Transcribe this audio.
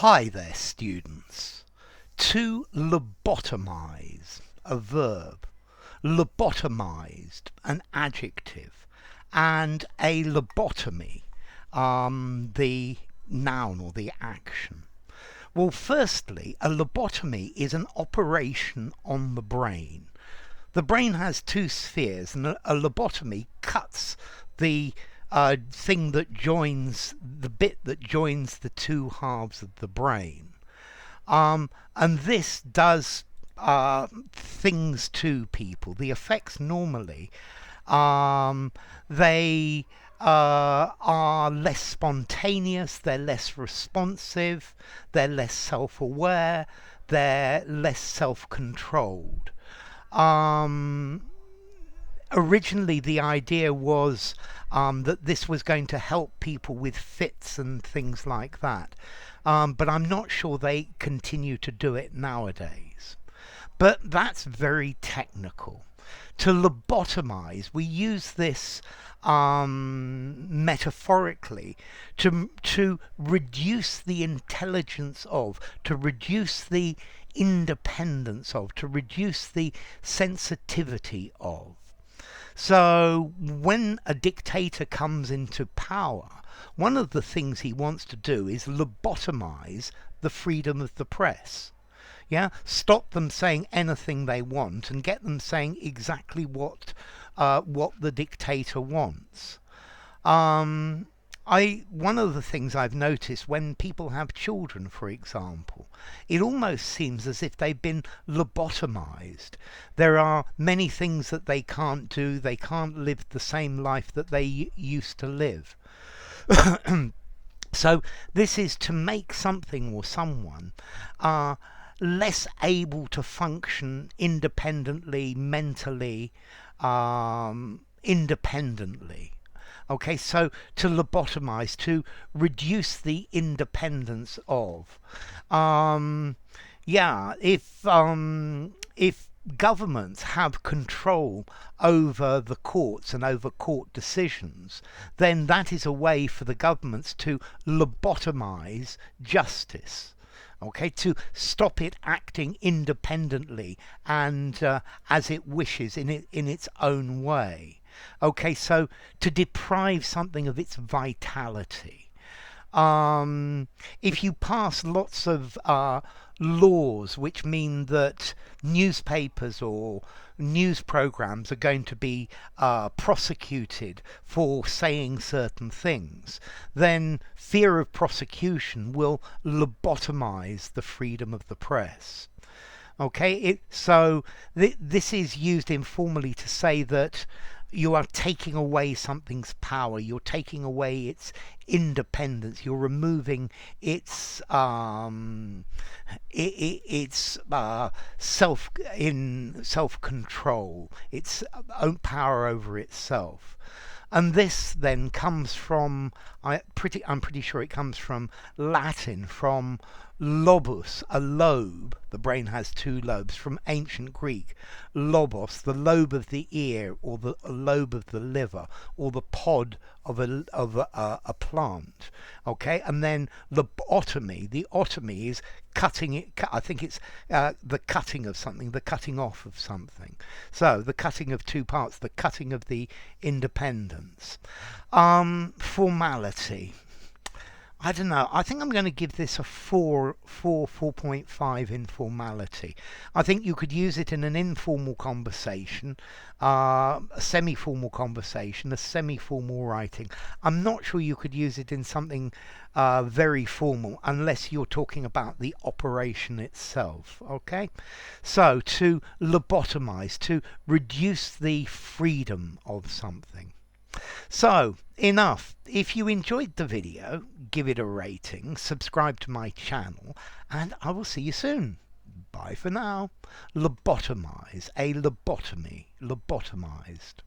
Hi there, students. To lobotomize, a verb, lobotomized, an adjective, and a lobotomy, the noun or the action. Well, firstly, a lobotomy is an operation on the brain. The brain has two spheres, and a lobotomy cuts the the bit that joins the two halves of the brain. And this does things to people. The effects normally, they are less spontaneous, they're less responsive, they're less self-aware, they're less self-controlled. Originally the idea was that this was going to help people with fits and things like that, but I'm not sure they continue to do it nowadays. But that's very technical. To lobotomize, we use this metaphorically to reduce the intelligence of, to reduce the independence of, to reduce the sensitivity of. So when a dictator comes into power, one of the things he wants to do is lobotomize the freedom of the press. Yeah, stop them saying anything they want and get them saying exactly what the dictator wants. One of the things I've noticed when people have children, for example, it almost seems as if they've been lobotomized. There are many things that they can't do. They can't live the same life that they used to live. So this is to make something or someone less able to function independently, mentally, independently. Okay, so to lobotomize, to reduce the independence of. Yeah, if governments have control over the courts and over court decisions, then that is a way for the governments to lobotomize justice. Okay, to stop it acting independently and as it wishes in its own way. Okay, so to deprive something of its vitality. If you pass lots of laws which mean that newspapers or news programs are going to be prosecuted for saying certain things, then fear of prosecution will lobotomize the freedom of the press. Okay, so this is used informally to say that you are taking away something's power, you're taking away its independence, you're removing its self-control, its own power over itself. And this then comes from, I'm pretty sure it comes from Latin, from lobus, a lobe. The brain has two lobes. From ancient Greek, lobos, the lobe of the ear, or the lobe of the liver, or the pod of a plant. Okay, and then lobotomy. The otomy is cutting it. I think it's the cutting of something, the cutting off of something. So the cutting of two parts, the cutting of the independence. Formality. I don't know. I think I'm going to give this a 4.5 in formality. I think you could use it in an informal conversation, a semi-formal conversation, a semi-formal writing. I'm not sure you could use it in something very formal unless you're talking about the operation itself. Okay? So to lobotomize, to reduce the freedom of something. So, enough. If you enjoyed the video, give it a rating, subscribe to my channel, and I will see you soon. Bye for now. Lobotomize, a lobotomy, lobotomized.